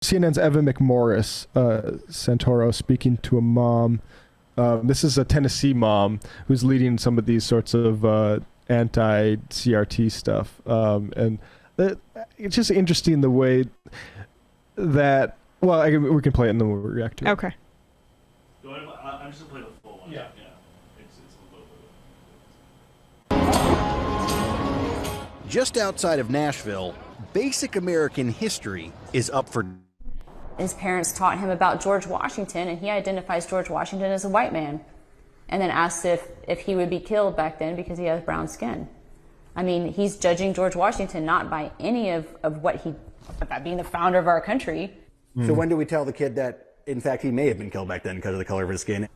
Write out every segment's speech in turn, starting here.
CNN's Evan McMorris-Santoro speaking to a mom. This is a Tennessee mom who's leading some of these sorts of anti-CRT stuff. And it's just interesting the way that, well, we can play it and then we'll react to it. Okay. I'm just going to play the full one. Yeah. It's a little bit. Just outside of Nashville, basic American history is up for. His parents taught him about George Washington, and he identifies George Washington as a white man, and then asked if he would be killed back then because he has brown skin. I mean, he's judging George Washington not by any of what about being the founder of our country. So when do we tell the kid that, in fact, he may have been killed back then because of the color of his skin?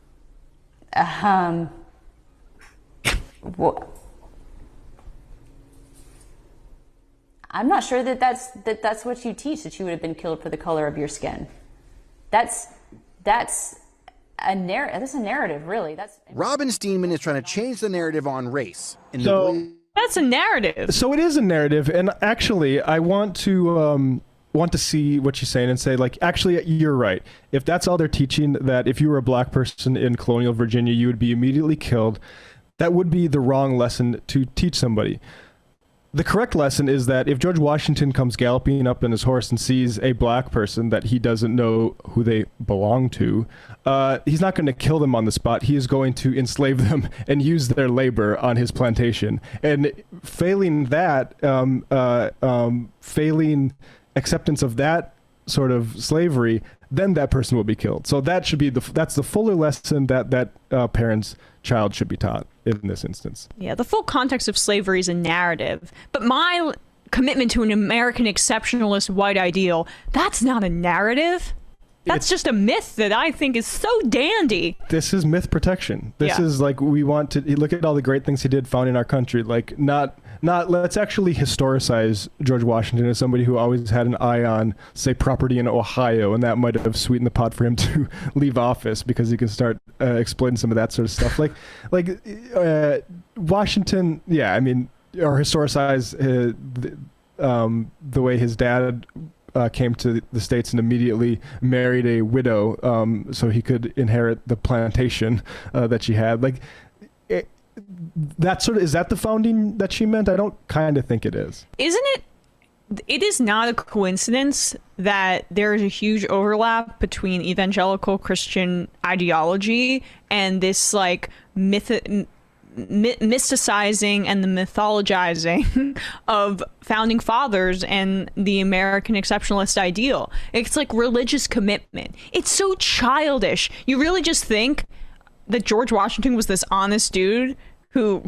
Well, I'm not sure that's what you teach, that you would have been killed for the color of your skin. That's a narrative, really. Robin Steenman is trying to change the narrative on race. That's a narrative. So it is a narrative, and actually, I want to see what she's saying and say, like, actually, you're right. If that's all they're teaching, that if you were a black person in colonial Virginia, you would be immediately killed, that would be the wrong lesson to teach somebody. The correct lesson is that if George Washington comes galloping up in his horse and sees a black person that he doesn't know who they belong to, he's not going to kill them on the spot. He is going to enslave them and use their labor on his plantation. And failing that, failing acceptance of that sort of slavery, then that person will be killed. So that should be that's the fuller lesson that parents' child should be taught in this instance. Yeah, the full context of slavery is a narrative, but my commitment to an American exceptionalist white ideal, that's not a narrative. That's just a myth that I think is so dandy. This is myth protection. This is like, we want to look at all the great things he did founding our country. Like, not let's actually historicize George Washington as somebody who always had an eye on, say, property in Ohio, and that might have sweetened the pot for him to leave office because he can start exploiting some of that sort of stuff. Like Washington, yeah, I mean, or historicize the way his dad came to the States and immediately married a widow so he could inherit the plantation that she had. Like, that sort of, is that the founding that she meant? I don't kind of think it is. Isn't it? It is not a coincidence that there is a huge overlap between evangelical Christian ideology and this like mysticizing and the mythologizing of founding fathers and the American exceptionalist ideal. It's like religious commitment. It's so childish. You really just think that George Washington was this honest dude who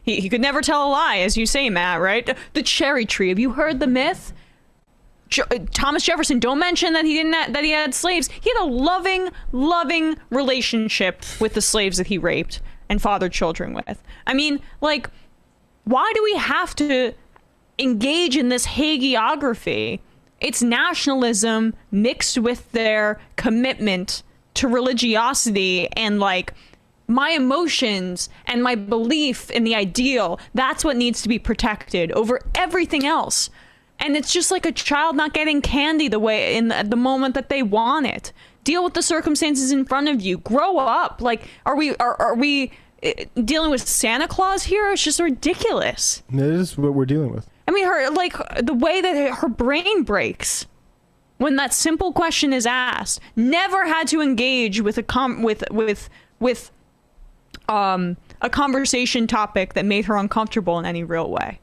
he could never tell a lie, as you say, Matt, right? The cherry tree. Have you heard the myth? Thomas Jefferson, don't mention that that he had slaves. He had a loving relationship with the slaves that he raped and fathered children with. I mean, like, why do we have to engage in this hagiography? It's nationalism mixed with their commitment to religiosity and like my emotions and my belief in the ideal. That's what needs to be protected over everything else. And it's just like a child not getting candy the way at the moment that they want it. Deal with the circumstances in front of you. Grow up. Like, are we dealing with Santa Claus here? It's just ridiculous. It is what we're dealing with. I mean, her, like, the way that her brain breaks when that simple question is asked. Never had to engage with a conversation topic that made her uncomfortable in any real way.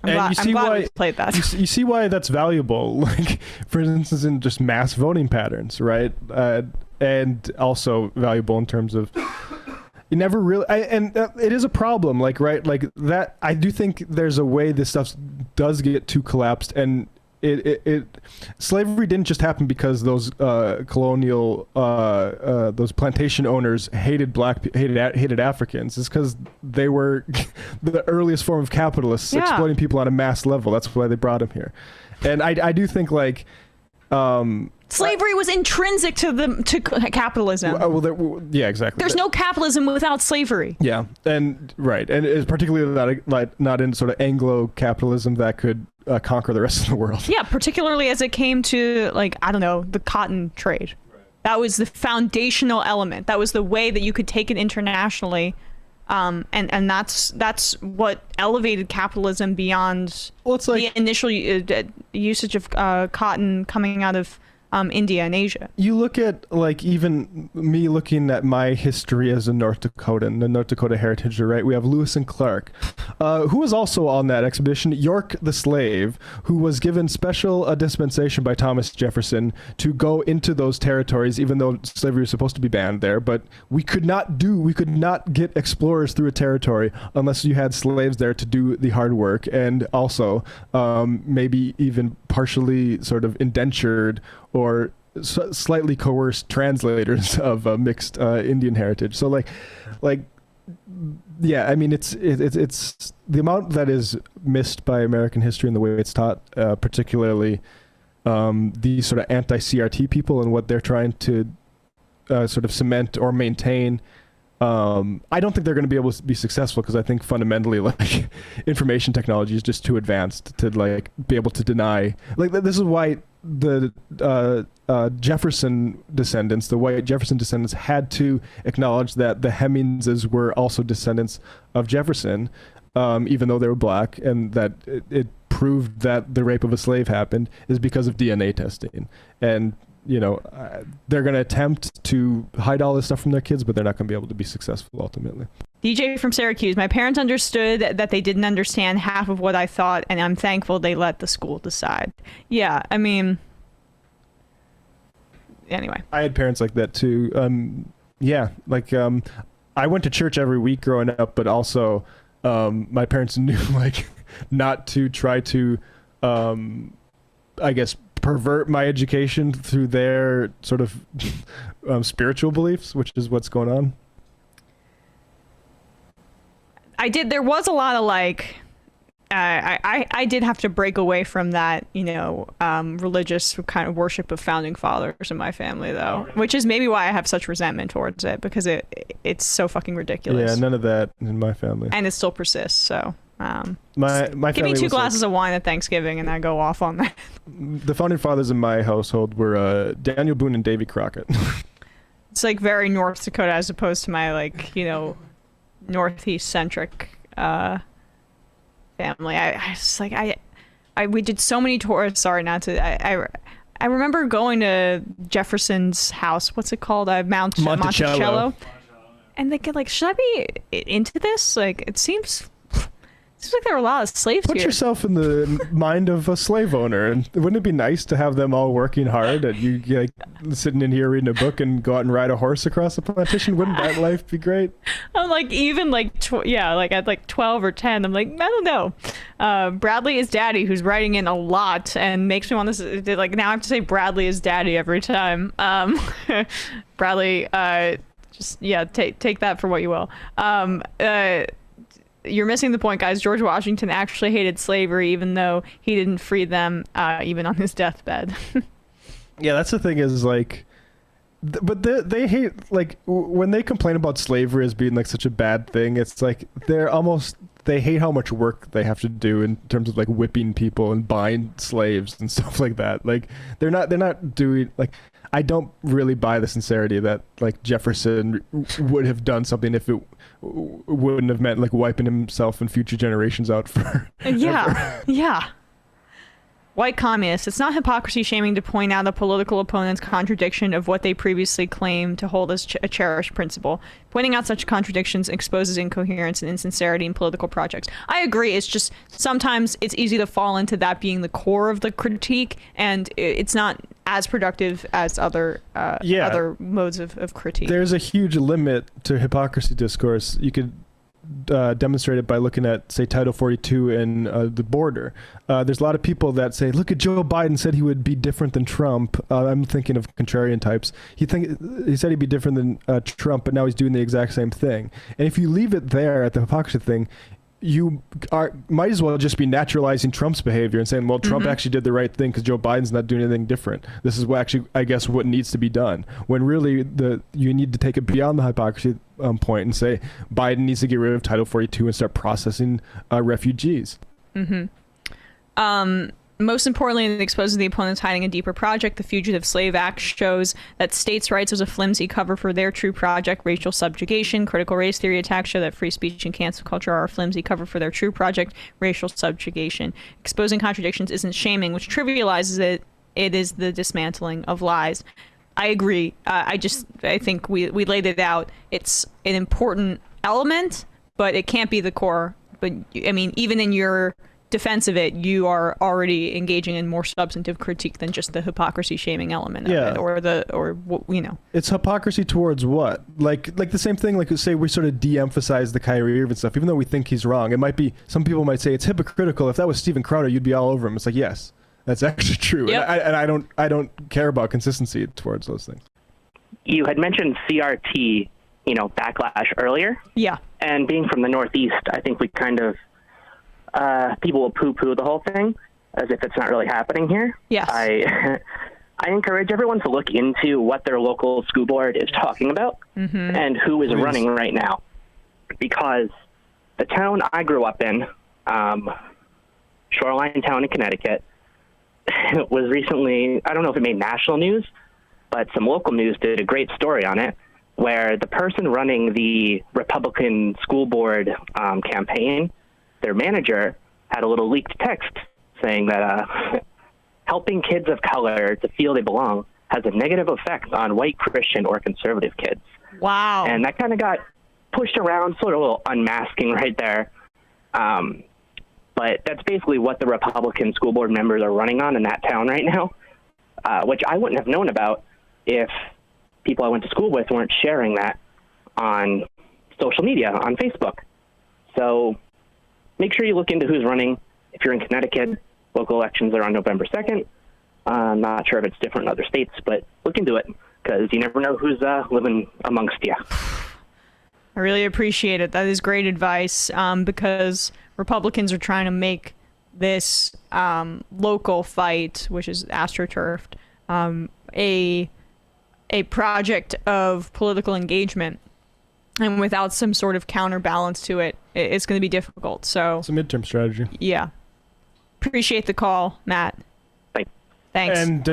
I'm glad we played that. You see why that's valuable, like, for instance, in just mass voting patterns, right? And also valuable in terms of you never really, it is a problem, like, right? Like that, I do think there's a way this stuff does get too collapsed, and slavery didn't just happen because those colonial those plantation owners hated hated Africans. It's because they were the earliest form of capitalists exploiting people on a mass level. That's why they brought them here. And I do think, like, Slavery was intrinsic to capitalism. Yeah, exactly. There's no capitalism without slavery. Yeah, and right, and it's particularly not in sort of Anglo capitalism that could conquer the rest of the world. Yeah, particularly as it came to, like, I don't know, the cotton trade. Right. That was the foundational element. That was the way that you could take it internationally. And that's what elevated capitalism beyond the initial usage of cotton coming out of India and Asia. You look at, like, even me looking at my history as a North Dakotan, the North Dakota Heritage, right? We have Lewis and Clark, who was also on that expedition. York the slave, who was given special dispensation by Thomas Jefferson to go into those territories, even though slavery was supposed to be banned there. But we could not get explorers through a territory unless you had slaves there to do the hard work, and also maybe even partially sort of indentured or slightly coerced translators of mixed Indian heritage. So like, yeah, I mean, it's the amount that is missed by American history and the way it's taught, particularly these sort of anti-CRT people and what they're trying to sort of cement or maintain. I don't think they're going to be able to be successful, because I think fundamentally, like, information technology is just too advanced to, like, be able to deny. Like, this is why the Jefferson descendants, the white Jefferson descendants, had to acknowledge that the Hemingses were also descendants of Jefferson, even though they were black, and that it proved that the rape of a slave happened is because of DNA testing. And you know, they're going to attempt to hide all this stuff from their kids, but they're not going to be able to be successful ultimately. DJ from Syracuse, my parents understood that they didn't understand half of what I thought, and I'm thankful they let the school decide. Yeah, I mean, anyway. I had parents like that too. Yeah, like I went to church every week growing up, but also my parents knew, like, not to try to, I guess, pervert my education through their sort of spiritual beliefs, which is what's going on. There was a lot of, like, I did have to break away from that, you know, religious kind of worship of founding fathers in my family, though, which is maybe why I have such resentment towards it, because it's so fucking ridiculous. Yeah, none of that in my family. And it still persists, so... my give me 2 glasses like, of wine at Thanksgiving and I go off on that. The founding fathers in my household were Daniel Boone and Davy Crockett. It's like very North Dakota as opposed to my, like, you know, Northeast centric family. I just, like, we did so many tours. Sorry, not to. I remember going to Jefferson's house. What's it called? Monticello. And thinking, like, should I be into this? Like, it seems like there were a lot of slaves here. Put yourself in the mind of a slave owner, and wouldn't it be nice to have them all working hard and you, like, sitting in here reading a book and go out and ride a horse across the plantation? Wouldn't that life be great? I'm like, even like, like at like 12 or 10, I'm like, I don't know. Bradley is daddy, who's writing in a lot and makes me want to, like, now I have to say Bradley is daddy every time. Bradley, just, yeah, take that for what you will. You're missing the point, guys. George Washington actually hated slavery, even though he didn't free them, even on his deathbed. Yeah, that's the thing is, like, but they hate, like, when they complain about slavery as being, like, such a bad thing, it's like they hate how much work they have to do in terms of, like, whipping people and buying slaves and stuff like that. Like, they're not doing, like, I don't really buy the sincerity that, like, Jefferson would have done something if it wouldn't have meant, like, wiping himself and future generations out for yeah. White communists, it's not hypocrisy shaming to point out a political opponent's contradiction of what they previously claimed to hold as a cherished principle. Pointing out such contradictions exposes incoherence and insincerity in political projects. I agree. It's just sometimes it's easy to fall into that being the core of the critique, and it's not as productive as other modes of critique. There's a huge limit to hypocrisy discourse. You could demonstrate it by looking at, say, Title 42 and the border. There's a lot of people that say, look at Joe Biden said he would be different than Trump. I'm thinking of contrarian types. He said he'd be different than Trump, but now he's doing the exact same thing. And if you leave it there at the hypocrisy thing, you might as well just be naturalizing Trump's behavior and saying, well, Trump actually did the right thing because Joe Biden's not doing anything different. This is what actually, I guess, what needs to be done. When really you need to take it beyond the hypocrisy point and say Biden needs to get rid of Title 42 and start processing refugees. Most importantly, it exposes the opponents hiding a deeper project. The Fugitive Slave Act shows that states' rights was a flimsy cover for their true project, racial subjugation. Critical race theory attacks show that free speech and cancel culture are a flimsy cover for their true project, racial subjugation. Exposing contradictions isn't shaming, which trivializes it. It is the dismantling of lies. I agree. I think we laid it out. It's an important element, but it can't be the core. But I mean, even in your defense of it, you are already engaging in more substantive critique than just the hypocrisy shaming element of it, or it's hypocrisy towards what, like the same thing, like say we sort of de-emphasize the Kyrie Irving stuff even though we think he's wrong. It might be, some people might say it's hypocritical. If that was Steven Crowder, you'd be all over him. It's like, yes, that's actually true. Yep. And I don't care about consistency towards those things. You had mentioned CRT, backlash earlier. Yeah. And being from the Northeast, I think we kind of people will poo-poo the whole thing as if it's not really happening here. Yes. I encourage everyone to look into what their local school board is talking about and who is running right now. Because the town I grew up in, Shoreline Town in Connecticut, was recently, I don't know if it made national news, but some local news did a great story on it, where the person running the Republican school board campaign, their manager, had a little leaked text saying that helping kids of color to feel they belong has a negative effect on white Christian or conservative kids. Wow. And that kind of got pushed around, sort of a little unmasking right there. But that's basically what the Republican school board members are running on in that town right now, which I wouldn't have known about if people I went to school with weren't sharing that on social media, on Facebook. So make sure you look into who's running. If you're in Connecticut, local elections are on November 2nd. I'm not sure if it's different in other states, but look into it because you never know who's living amongst you. I really appreciate it. That is great advice because Republicans are trying to make this local fight, which is astroturfed, a project of political engagement. And without some sort of counterbalance to it, it's going to be difficult. So it's a midterm strategy. Yeah. Appreciate the call, Matt. Thanks. And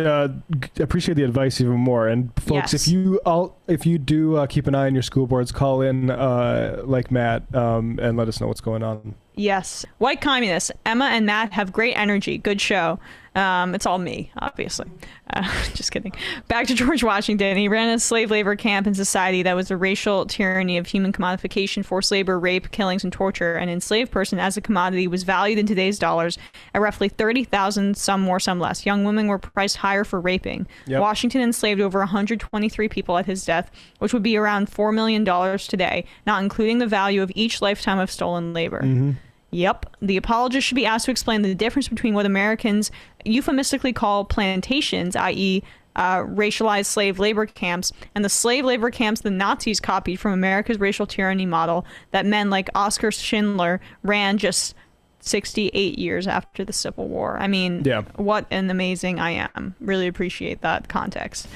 appreciate the advice even more. And folks, if you do keep an eye on your school boards, call in like Matt and let us know what's going on. Yes. White communists. Emma and Matt have great energy. Good show. It's all me, obviously. Just kidding. Back to George Washington. He ran a slave labor camp in society that was a racial tyranny of human commodification, forced labor, rape, killings, and torture. An enslaved person as a commodity was valued in today's dollars at roughly $30,000, some more, some less. Young women were priced higher for raping. Yep. Washington enslaved over 123 people at his death, which would be around $4 million today, not including the value of each lifetime of stolen labor. Mm-hmm. Yep. The apologist should be asked to explain the difference between what Americans euphemistically call plantations, i.e., racialized slave labor camps, and the slave labor camps the Nazis copied from America's racial tyranny model that men like Oskar Schindler ran just 68 years after the Civil War. I mean, what an amazing I am. Really appreciate that context.